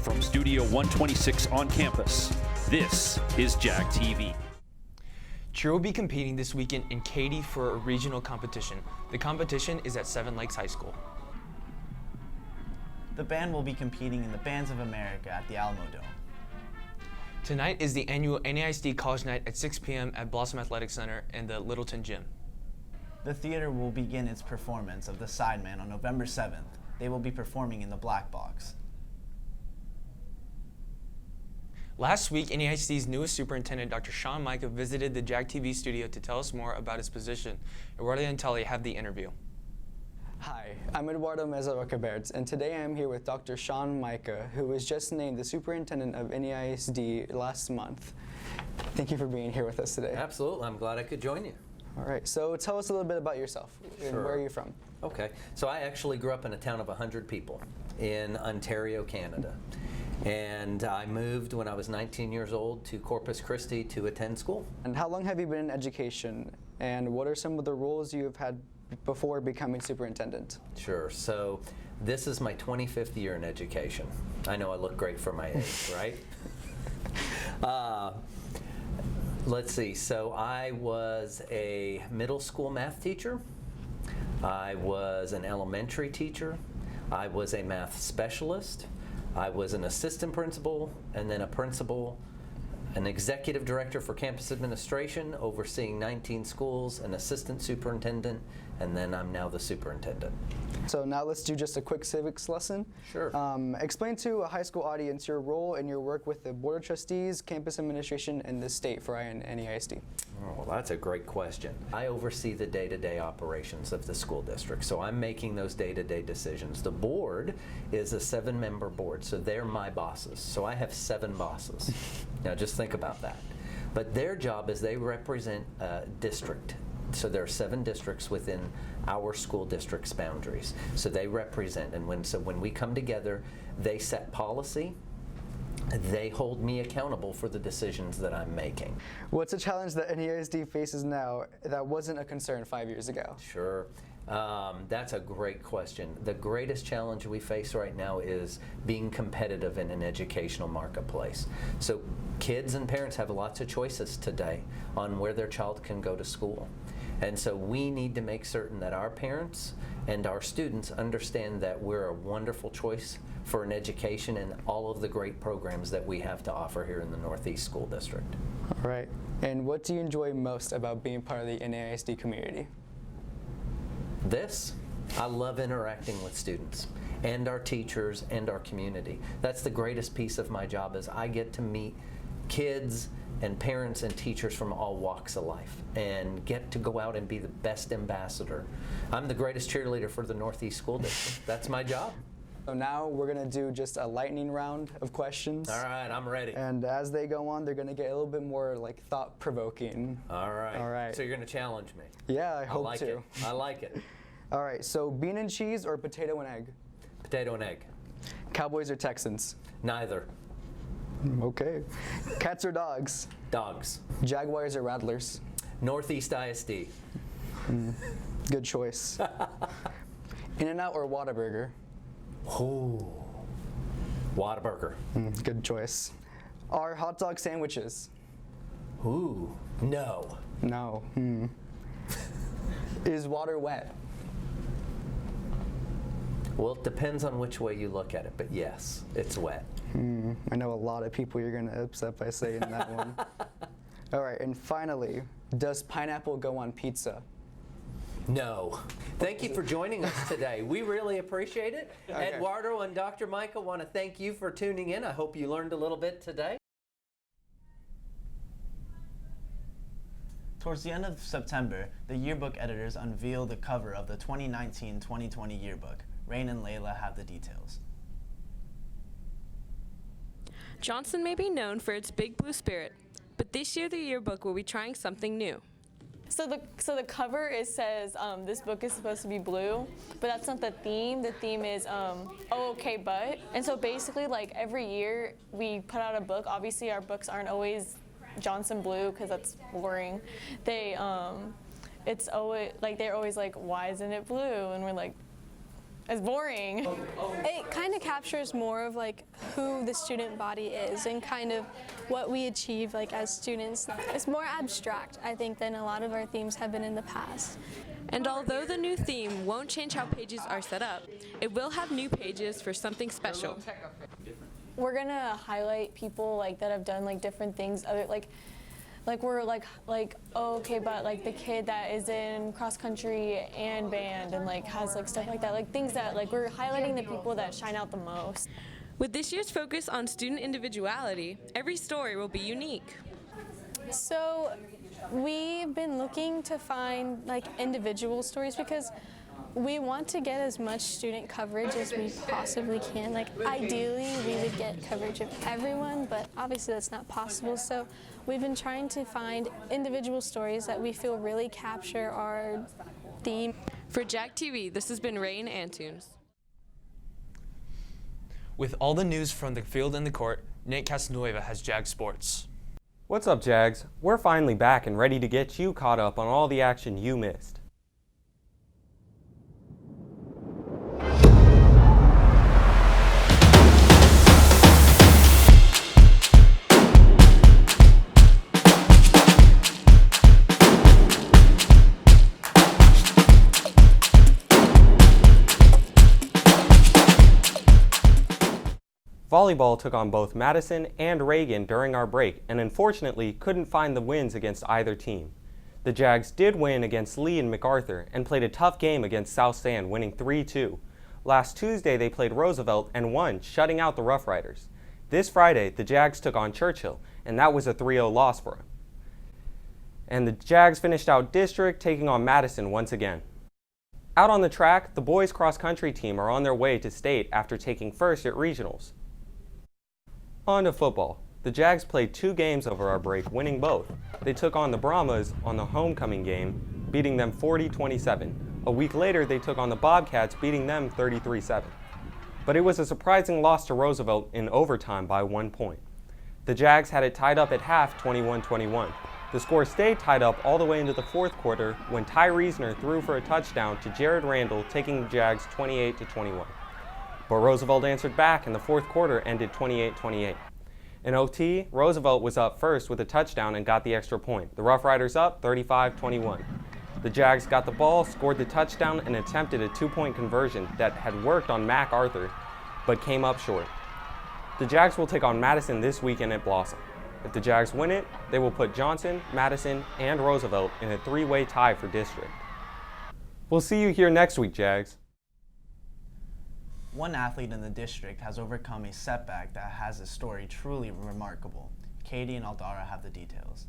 From Studio 126 on campus, this is JAG TV. Cheer will be competing this weekend in Katy for a regional competition. The competition is at Seven Lakes High School. The band will be competing in the Bands of America at the Alamo Dome. Tonight is the annual NAISD College Night at 6 p.m. at Blossom Athletic Center in the Littleton Gym. The theater will begin its performance of The Sideman on November 7th. They will be performing in the Black Box. Last week, NAISD's newest superintendent, Dr. Sean Micah, visited the JAG TV studio to tell us more about his position. Eduardo and Tully have the interview. Hi, I'm Eduardo Meza-Rocaberts, and today I'm here with Dr. Sean Micah, who was just named the superintendent of NAISD last month. Thank you for being here with us today. Absolutely, I'm glad I could join you. All right, so tell us a little bit about yourself. And where are you from? Okay, so I actually grew up in a town of 100 people in Ontario, Canada. And I moved when I was 19 years old to Corpus Christi to attend school. And how long have you been in education? And what are some of the roles you have had before becoming superintendent? Sure, so this is my 25th year in education. I know I look great for my age, right? Let's see, so I was a middle school math teacher. I was an elementary teacher. I was a math specialist. I was an assistant principal, and then a principal, an executive director for campus administration, overseeing 19 schools, an assistant superintendent, and then I'm now the superintendent. So now let's do just a quick civics lesson. Sure. Explain to a high school audience your role and your work with the Board of Trustees, campus administration, and the state for NAISD. Oh, well, that's a great question. I oversee the day-to-day operations of the school district, so I'm making those day-to-day decisions. The board is a 7-member board, so they're my bosses. So I have 7 bosses. Now just think about that. But their job is they represent a district. So there are 7 districts within our school district's boundaries. So they represent, and when we come together, they set policy. They hold me accountable for the decisions that I'm making. What's a challenge that NAISD faces now that wasn't a concern 5 years ago? Sure. That's a great question. The greatest challenge we face right now is being competitive in an educational marketplace. So kids and parents have lots of choices today on where their child can go to school. And so we need to make certain that our parents and our students understand that we're a wonderful choice for an education and all of the great programs that we have to offer here in the Northeast School District. All right. And what do you enjoy most about being part of the NAISD community? This, I love interacting with students and our teachers and our community. That's the greatest piece of my job, is I get to meet kids and parents and teachers from all walks of life and get to go out and be the best ambassador. I'm the greatest cheerleader for the Northeast School District. That's my job. So now we're going to do just a lightning round of questions. All right, I'm ready. And as they go on, they're going to get a little bit more like thought-provoking. All right. All right. So you're going to challenge me. Yeah, I hope like to. It. I like it. All right, so bean and cheese or potato and egg? Potato and egg. Cowboys or Texans? Neither. Okay. Cats or dogs? Dogs. Jaguars or Rattlers? Northeast ISD. Good choice. In-N-Out or Whataburger? Ooh. Whataburger. Good choice. Are hot dog sandwiches? Ooh. No. No. Is water wet? Well, it depends on which way you look at it, but yes, it's wet. I know a lot of people you're going to upset by saying that one. All right, and finally, does pineapple go on pizza? No. Thank you for joining us today. We really appreciate it. Okay. Eduardo and Dr. Micah want to thank you for tuning in. I hope you learned a little bit today. Towards the end of September, the yearbook editors unveiled the cover of the 2019-2020 yearbook. Rain and Layla have the details. Johnson may be known for its big blue spirit, but this year the yearbook will be trying something new. So the cover, it says this book is supposed to be blue, but that's not the theme. The theme is oh okay but. And so basically, like, every year we put out a book. Obviously our books aren't always Johnson blue because that's boring. They it's always like, they're always like, why isn't it blue? And we're like, It's boring. It kind of captures more of like who the student body is and kind of what we achieve like as students. It's more abstract, I think, than a lot of our themes have been in the past. And although the new theme won't change how pages are set up, it will have new pages for something special. We're gonna highlight people like that have done like different things, other like we're like oh, okay, but like the kid that is in cross country and band and like has like stuff like that, like things that like we're highlighting the people that shine out the most. With this year's focus on student individuality, every story will be unique. So we've been looking to find like individual stories because we want to get as much student coverage as we possibly can. Like ideally we would get coverage of everyone, but obviously that's not possible. So we've been trying to find individual stories that we feel really capture our theme. For JAG TV, this has been Rain Antunes. With all the news from the field and the court, Nate Casanueva has JAG Sports. What's up, Jags? We're finally back and ready to get you caught up on all the action you missed. Volleyball took on both Madison and Reagan during our break and unfortunately couldn't find the wins against either team. The Jags did win against Lee and MacArthur and played a tough game against South Stand, winning 3-2. Last Tuesday they played Roosevelt and won, shutting out the Rough Riders. This Friday the Jags took on Churchill and that was a 3-0 loss for them. And the Jags finished out district, taking on Madison once again. Out on the track, the boys cross country team are on their way to state after taking first at regionals. On to football. The Jags played 2 games over our break, winning both. They took on the Brahmas on the homecoming game, beating them 40-27. A week later, they took on the Bobcats, beating them 33-7. But it was a surprising loss to Roosevelt in overtime by 1 point. The Jags had it tied up at half, 21-21. The score stayed tied up all the way into the fourth quarter when Ty Reesner threw for a touchdown to Jared Randall, taking the Jags 28-21. But Roosevelt answered back and the fourth quarter ended 28-28. In OT, Roosevelt was up first with a touchdown and got the extra point. The Rough Riders up 35-21. The Jags got the ball, scored the touchdown, and attempted a 2-point conversion that had worked on MacArthur, but came up short. The Jags will take on Madison this weekend at Blossom. If the Jags win it, they will put Johnson, Madison, and Roosevelt in a 3-way tie for district. We'll see you here next week, Jags. One athlete in the district has overcome a setback that has a story truly remarkable. Katie and Aldara have the details.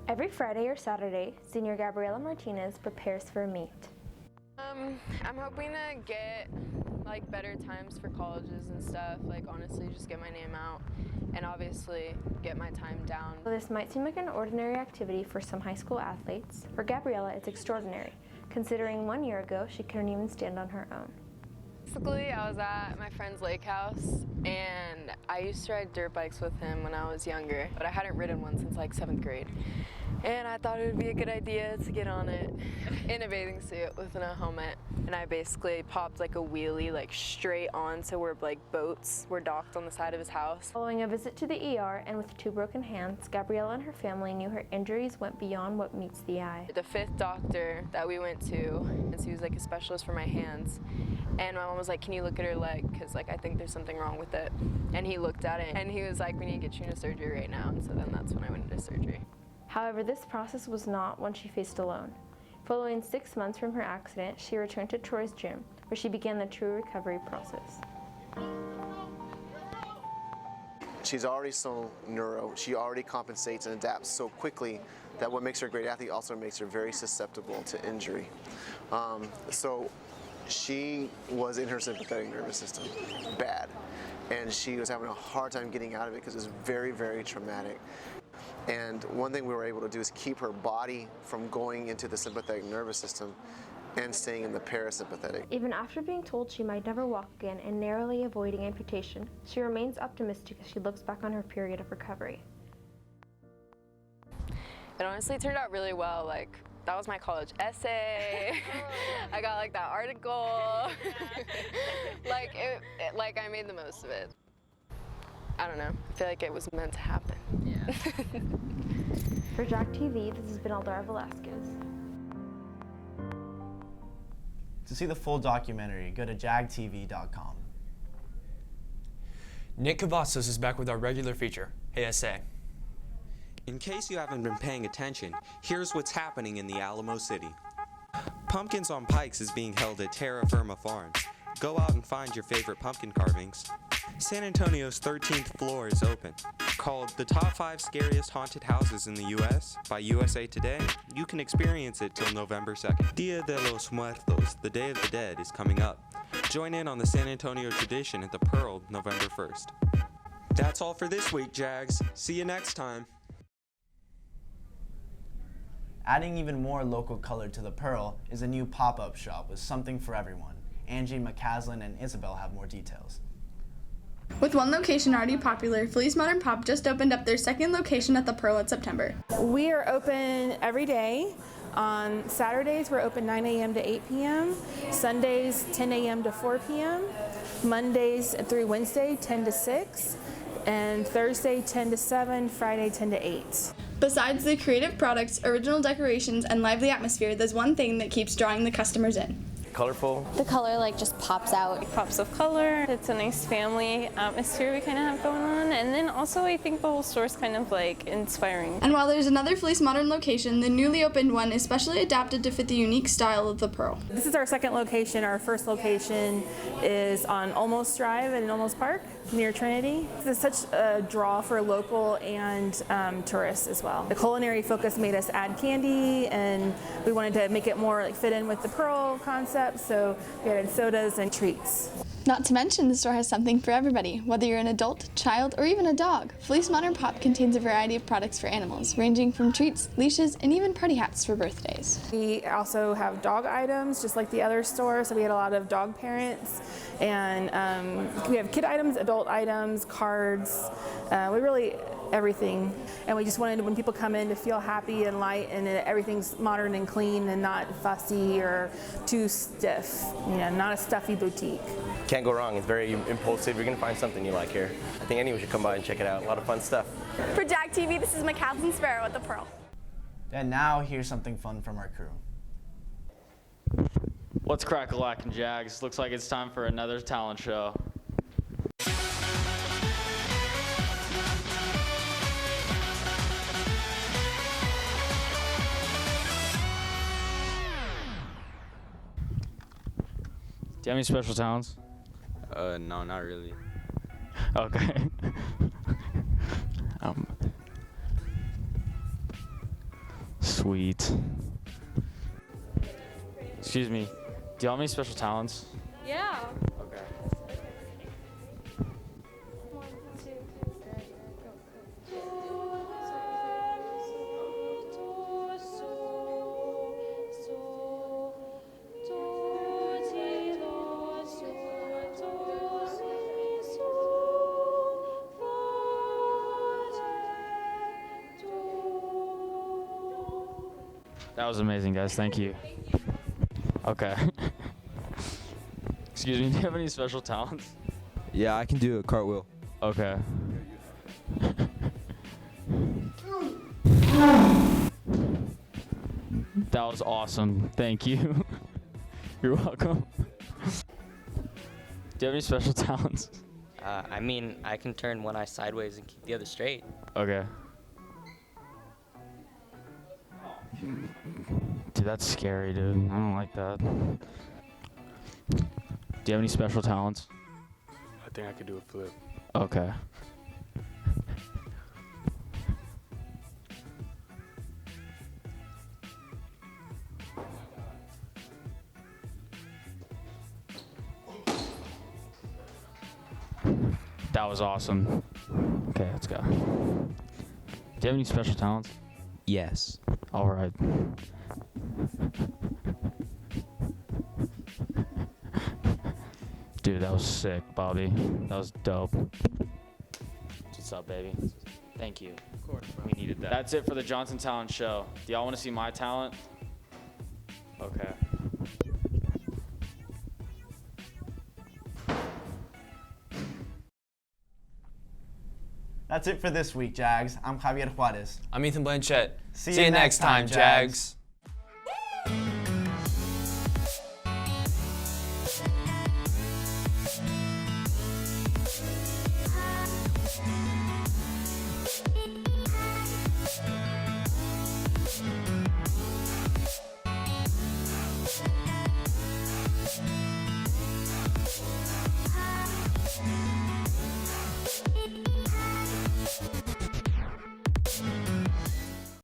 Every Friday or Saturday, senior Gabriela Martinez prepares for a meet. I'm hoping to get like better times for colleges and stuff, like honestly just get my name out and obviously get my time down. This might seem like an ordinary activity for some high school athletes. For Gabriela, it's extraordinary, considering 1 year ago she couldn't even stand on her own. Basically, I was at my friend's lake house and I used to ride dirt bikes with him when I was younger, but I hadn't ridden one since like 7th grade. And I thought it would be a good idea to get on it in a bathing suit with no helmet. And I basically popped like a wheelie like straight onto where like boats were docked on the side of his house. Following a visit to the ER and with 2 broken hands, Gabriela and her family knew her injuries went beyond what meets the eye. The 5th doctor that we went to, and he was like a specialist for my hands, and my mom was like, can you look at her leg, because like I think there's something wrong with it. And he looked at it and he was like, we need to get you into surgery right now. And so then that's when I went into surgery. However, this process was not one she faced alone. Following 6 months from her accident, she returned to Troy's gym, where she began the true recovery process. She's already so neuro, she already compensates and adapts so quickly that what makes her a great athlete also makes her very susceptible to injury. So she was in her sympathetic nervous system, bad, and she was having a hard time getting out of it because it was very, very traumatic. And one thing we were able to do is keep her body from going into the sympathetic nervous system and staying in the parasympathetic. Even after being told she might never walk again and narrowly avoiding amputation, she remains optimistic as she looks back on her period of recovery. It honestly turned out really well. Like, that was my college essay. I got like that article. like I made the most of it. I don't know. I feel like it was meant to happen. Yeah. For JAG TV, this has been Eldora Velasquez. To see the full documentary, go to jagtv.com. Nick Cavazos is back with our regular feature, ASA. In case you haven't been paying attention, here's what's happening in the Alamo City. Pumpkins on Pikes is being held at Terra Firma Farm. Go out and find your favorite pumpkin carvings. San Antonio's 13th floor is open. Called the Top 5 Scariest Haunted Houses in the U.S. by USA Today, you can experience it till November 2nd. Dia de los Muertos, the Day of the Dead, is coming up. Join in on the San Antonio tradition at the Pearl November 1st. That's all for this week, Jags. See you next time. Adding even more local color to the Pearl is a new pop-up shop with something for everyone. Angie, McCaslin, and Isabel have more details. With one location already popular, Felice Modern Pop just opened up their second location at the Pearl in September. We are open every day. On Saturdays, we're open 9 a.m. to 8 p.m., Sundays 10 a.m. to 4 p.m., Mondays through Wednesday 10 to 6, and Thursday 10 to 7, Friday 10 to 8. Besides the creative products, original decorations, and lively atmosphere, there's one thing that keeps drawing the customers in. Colorful. The color just pops out. It pops of color. It's a nice family atmosphere we kind of have going on. And then also I think the whole store's kind of inspiring. And while there's another Felice Modern location, the newly opened one is specially adapted to fit the unique style of the Pearl. This is our second location. Our first location is on Olmos Drive in Olmos Park near Trinity. It's such a draw for local and tourists as well. The culinary focus made us add candy, and we wanted to make it more fit in with the Pearl concept, so we added sodas and treats. Not to mention, the store has something for everybody, whether you're an adult, child, or even a dog. Felice Modern Pop contains a variety of products for animals, ranging from treats, leashes, and even party hats for birthdays. We also have dog items, just like the other store, so we had a lot of dog parents, and we have kid items, adult items, cards, everything. And we just wanted, when people come in, to feel happy and light, and everything's modern and clean and not fussy or too stiff, not a stuffy boutique. Can't go wrong. It's very impulsive. You're going to find something you like here. I think anyone should come by and check it out. A lot of fun stuff. For JAG TV, this is McCaslin Sparrow at the Pearl. And now here's something fun from our crew. What's crack-a-lackin' Jags? Looks like it's time for another talent show. Do you have any special talents? No, not really. Okay. Sweet. Excuse me. Do you have any special talents? Yeah. Okay. That was amazing, guys. Thank you. Okay. Excuse me, do you have any special talents? Yeah, I can do a cartwheel. Okay. That was awesome. Thank you. You're welcome. Do you have any special talents? I can turn one eye sideways and keep the other straight. Okay. Dude, that's scary, dude. I don't like that. Do you have any special talents? I think I could do a flip. Okay. That was awesome. Okay, let's go. Do you have any special talents? Yes. All right. Dude, that was sick, Bobby. That was dope. What's up, baby? Thank you. Of course, bro. We needed that. That's it for the Johnson Talent Show. Do y'all want to see my talent? Okay. That's it for this week, Jags. I'm Javier Juarez. I'm Ethan Blanchett. See you next time, Jags.